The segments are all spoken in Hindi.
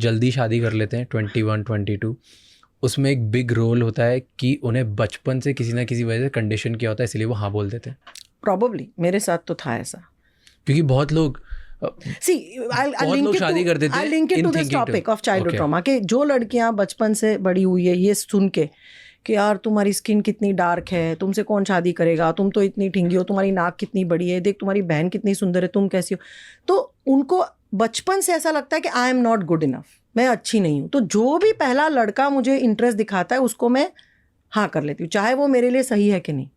जल्दी शादी कर लेते हैं 21, 22, उसमें एक बिग रोल होता है कि उन्हें बचपन से किसी ना किसी वजह से कंडीशन किया होता है, इसलिए वो हाँ बोल देते हैं। प्रॉबली मेरे साथ तो था ऐसा, क्योंकि बहुत लोग शादी कर देते हैं। I'll link it to this topic of childhood trauma कि जो लड़कियां बचपन से बड़ी हुई है ये सुन के कि यार तुम्हारी स्किन कितनी डार्क है, तुमसे कौन शादी करेगा, तुम तो इतनी ठिंगी हो, तुम्हारी नाक कितनी बड़ी है, देख तुम्हारी बहन कितनी सुंदर है, तुम कैसी हो। तो उनको बचपन से ऐसा लगता है कि I am not good enough, मैं अच्छी नहीं हूँ। तो जो भी पहला लड़का मुझे इंटरेस्ट दिखाता है उसको मैं हाँ कर लेती हूँ, चाहे वो मेरे लिए सही है कि नहीं।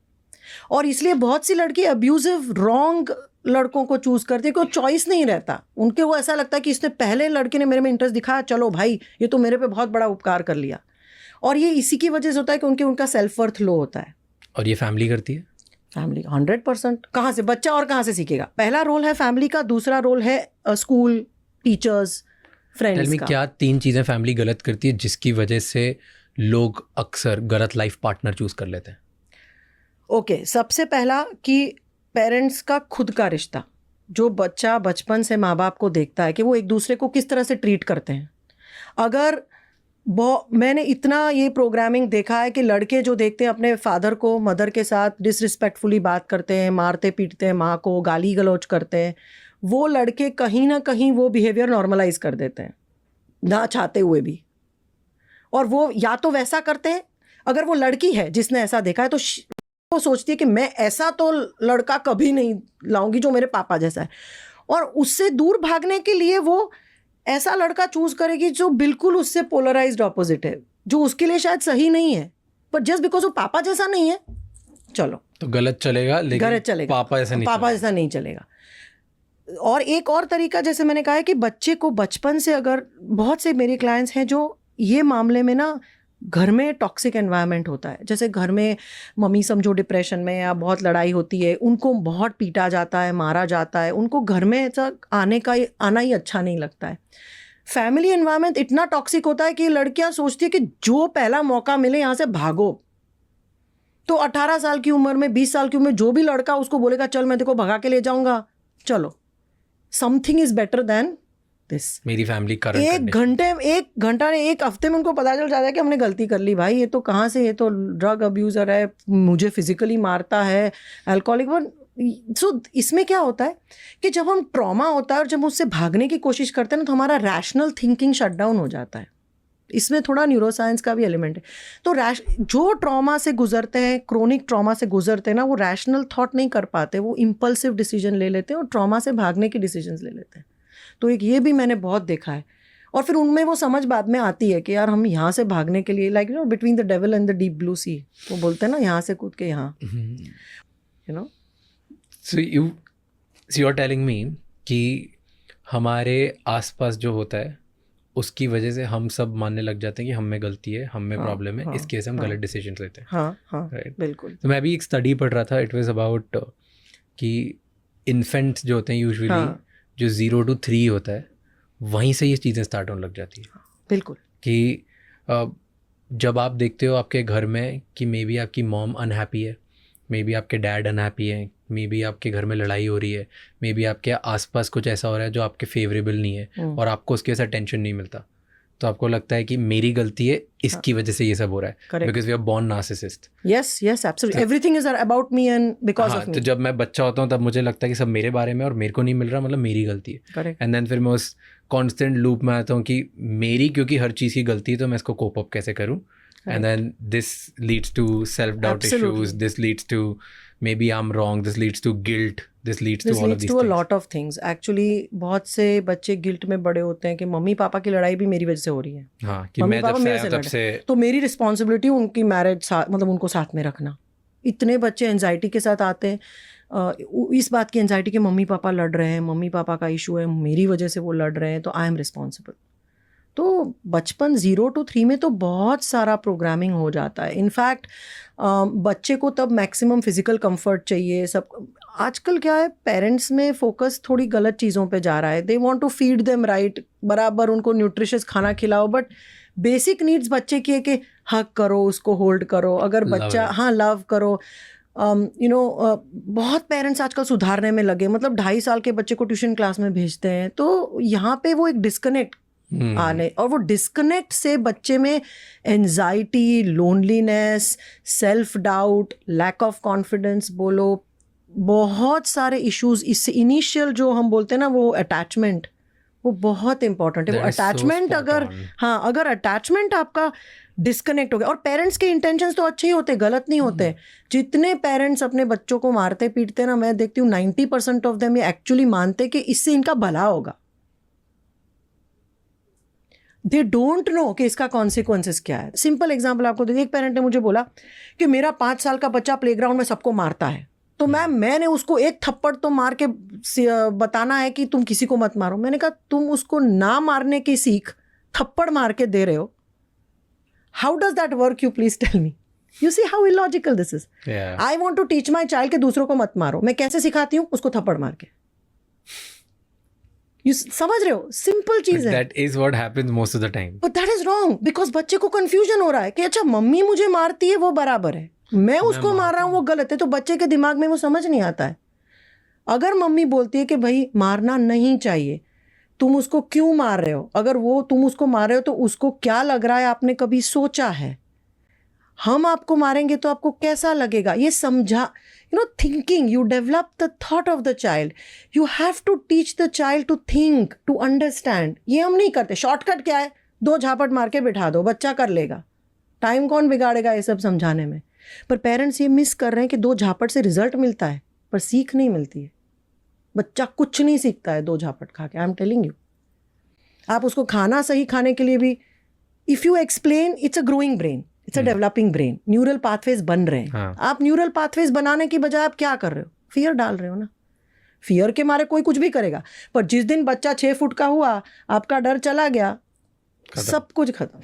और इसलिए बहुत सी लड़की अब्यूजिव रॉन्ग लड़कों को चूज करती है कि वो चॉइस नहीं रहता उनके, वो ऐसा लगता है कि इसने पहले लड़के ने मेरे में इंटरेस्ट दिखाया, चलो भाई ये तो मेरे पे बहुत बड़ा उपकार कर लिया। और ये इसी की वजह से होता है कि उनका सेल्फ वर्थ लो होता है। और ये फैमिली करती है, फैमिली 100%। कहाँ से बच्चा और कहाँ से सीखेगा? पहला रोल है फैमिली का, दूसरा रोल है स्कूल, टीचर्स, फ्रेंड्स का। क्या 3 चीज़ें फैमिली गलत करती है जिसकी वजह से लोग अक्सर गलत लाइफ पार्टनर चूज कर लेते हैं? ओके, सबसे पहला कि पेरेंट्स का खुद का रिश्ता, जो बच्चा बचपन से माँ बाप को देखता है कि वो एक दूसरे को किस तरह से ट्रीट करते हैं। अगर मैंने इतना ये प्रोग्रामिंग देखा है कि लड़के जो देखते हैं अपने फादर को मदर के साथ डिसरिस्पेक्टफुली बात करते हैं, मारते पीटते हैं माँ को, गाली गलौज करते हैं, वो लड़के कहीं ना कहीं वो बिहेवियर नॉर्मलाइज कर देते हैं ना चाहते हुए भी। और वो या तो वैसा करते हैं, अगर वो लड़की है जिसने ऐसा देखा है तो वो सोचती है कि मैं ऐसा तो लड़का कभी नहीं लाऊंगी जो मेरे पापा जैसा है, और उससे दूर भागने के लिए वो ऐसा लड़का चूज करेगी जो बिल्कुल उससे पोलराइज्ड ऑपोजिट है, जो उसके लिए शायद सही नहीं है, पर जस्ट बिकॉज वो पापा जैसा नहीं है, चलो तो गलत चलेगा, लेकिन गलत चलेगा, पापा जैसा नहीं चलेगा। और एक और तरीका, जैसे मैंने कहा है कि बच्चे को बचपन से, अगर बहुत से मेरे क्लाइंट्स हैं जो ये मामले में ना, घर में टॉक्सिक एनवायरनमेंट होता है, जैसे घर में मम्मी समझो डिप्रेशन में या बहुत लड़ाई होती है, उनको बहुत पीटा जाता है, मारा जाता है, उनको घर में ऐसा आना ही अच्छा नहीं लगता है। फैमिली एनवायरनमेंट इतना टॉक्सिक होता है कि लड़कियां सोचती है कि जो पहला मौका मिले यहाँ से भागो। तो 18 साल की उम्र में, 20 साल की उम्र में जो भी लड़का उसको बोलेगा चल मैं तेको भगा के ले जाऊंगा, चलो, something is better than this. मेरी फैमिली एक घंटा ने, एक हफ्ते में उनको पता चल जाता है कि हमने गलती कर ली, भाई ये तो कहाँ से, ये तो ड्रग अब्यूजर है, मुझे फिजिकली मारता है, अल्कोहलिक। सो इसमें क्या होता है कि जब हम ट्रॉमा होता है और जब उससे भागने की कोशिश करते हैं ना, तो हमारा रैशनल थिंकिंग शट डाउन हो जाता है। इसमें थोड़ा न्यूरोसाइंस का भी एलिमेंट है। तो जो ट्रॉमा से गुजरते हैं, क्रोनिक ट्रॉमा से गुजरते हैं ना, वो रैशनल थॉट नहीं कर पाते, वो इम्पल्सिव डिसीजन ले लेते हैं और ट्रॉमा से भागने के डिसीजंस ले लेते हैं। तो एक ये भी मैंने बहुत देखा है। और फिर उनमें वो समझ बाद में आती है कि यार हम यहाँ से भागने के लिए, like between the devil and the deep blue sea, वो बोलते हैं ना, यहाँ से कूद के यहाँ, so you are telling me कि हमारे आसपास जो होता है उसकी वजह से हम सब मानने लग जाते हैं कि हम में गलती है, हम में प्रॉब्लम है, इस केस से हम गलत डिसीजन लेते हैं। राइट, बिल्कुल। तो मैं भी एक स्टडी पढ़ रहा था, इट वाज अबाउट कि इन्फेंट्स जो होते हैं यूजुअली जो 0 to 3 होता है, वहीं से ये चीज़ें स्टार्ट होने लग जाती है। बिल्कुल। कि जब आप देखते हो आपके घर में कि मे बी आपकी मॉम अनहैप्पी है, मे बी आपके डैड अनहैप्पी है, मे बी आपके घर में लड़ाई हो रही है, मे बी आपके आसपास कुछ ऐसा हो रहा है जो आपके फेवरेबल नहीं है और आपको उसके वजह से अटेंशन नहीं मिलता, तो आपको लगता है कि मेरी गलती है, इसकी वजह से ये सब हो रहा है, because we are born narcissist. Yes absolutely, everything is about me and because of me. तो जब मैं बच्चा होता हूँ तब मुझे लगता है कि सब मेरे बारे में और मेरे को नहीं मिल रहा, मतलब मेरी गलती है। एंड देन फिर मैं उस कॉन्स्टेंट लूप में आता हूँ कि मेरी क्योंकि हर चीज़ की गलती है, तो मैं इसको कोप अप कैसे करूँ। And then this leads to self-doubt issues. This leads to maybe I'm wrong. This leads to guilt. This leads to all of these things. This leads to a lot of things. Actually, बहुत से बच्चे गिल्ट में बड़े होते हैं कि मम्मी पापा की लड़ाई भी मेरी वजह से हो रही है। हाँ, कि मैं जब से आया तब से, तो मेरी रिस्पॉन्सिबिलिटी उनकी मैरिज, मतलब उनको साथ में रखना। इतने बच्चे एंजाइटी के साथ आते हैं, इस बात की एंजाइटी कि मम्मी पापा लड़ रहे हैं, मम्मी पापा का इशू है, मेरी वजह से वो लड़ रहे हैं, तो आई एम रिस्पॉन्सिबल। तो बचपन 0 to 3 में तो बहुत सारा प्रोग्रामिंग हो जाता है। इनफैक्ट बच्चे को तब मैक्सिमम फिजिकल कंफर्ट चाहिए। सब आजकल क्या है, पेरेंट्स में फोकस थोड़ी गलत चीज़ों पे जा रहा है। They want to feed them right, बराबर उनको न्यूट्रिशियस खाना खिलाओ, बट बेसिक नीड्स बच्चे की है कि हग करो, उसको होल्ड करो, अगर बच्चा लव करो। बहुत पेरेंट्स आजकल सुधारने में लगे, मतलब 2.5 साल के बच्चे को ट्यूशन क्लास में भेजते हैं, तो यहाँ पे वो एक डिस्कनेक्ट आने, और वो डिस्कनेक्ट से बच्चे में anxiety, loneliness, self doubt, lack of confidence बोलो, बहुत सारे इश्यूज इससे इनिशियल जो हम बोलते हैं ना वो अटैचमेंट, वो बहुत इंपॉर्टेंट है। वो That is so attachment spot अगर on. हाँ अगर अटैचमेंट आपका डिस्कनेक्ट हो गया, और पेरेंट्स के इंटेंशंस तो अच्छे ही होते, गलत नहीं होते। जितने पेरेंट्स अपने बच्चों को मारते पीटते ना, मैं देखती हूँ 90% ऑफ देम ये एक्चुअली मानते कि इससे इनका भला होगा। दे डोंट नो कि इसका कॉन्सिक्वेंसेस क्या है। सिंपल एग्जाम्पल आपको दे, एक पेरेंट ने मुझे बोला कि मेरा 5 साल का बच्चा प्लेग्राउंड में सबको मारता है, तो मैंने उसको एक थप्पड़ तो मार के बताना है कि तुम किसी को मत मारो। मैंने कहा तुम उसको ना मारने की सीख थप्पड़ मार के दे रहे हो। How does that work, you please tell me. You see how illogical this is. Yeah. I want to teach my child के दूसरों को मत मारो। मैं कैसे सिखाती हूँ? उसको थप्पड़ मार के। You समझ रहे हो, सिंपल चीज है। That is what happens most of the time. But that is wrong, because बच्चे को कंफ्यूजन हो रहा है कि अच्छा मम्मी मुझे मारती है वो बराबर है, मैं उसको मार रहा हूँ वो गलत है। तो बच्चे के दिमाग में वो समझ नहीं आता है। अगर मम्मी बोलती है कि भाई मारना नहीं चाहिए, तुम उसको क्यों मार रहे हो? अगर वो तुम उसको मार रहे हो तो उसको क्या लग रहा है, आपने कभी सोचा है? हम आपको मारेंगे तो आपको कैसा लगेगा, ये समझा। You know, thinking, you develop the thought of the child. You have to teach the child to think, to understand. ये हम नहीं करते। शॉर्टकट क्या है? 2 झापट मार के बिठा दो, बच्चा कर लेगा। टाइम कौन बिगाड़ेगा ये सब समझाने में? पर पेरेंट्स ये मिस कर रहे हैं कि 2 झापट से रिजल्ट मिलता है पर सीख नहीं मिलती है। बच्चा कुछ नहीं सीखता है 2 झापट खा के। I am telling you. आप उसको खाना सही खाने के लिए भी, if you explain, it's a growing brain, it's a developing brain, neural pathways बन रहे हैं। हाँ. आप न्यूरल पाथवेज बनाने की बजाय आप क्या कर रहे हो? फियर डाल रहे हो ना। फियर के मारे कोई कुछ भी करेगा, पर जिस दिन बच्चा 6 फुट का हुआ, आपका डर चला गया, सब कुछ खत्म।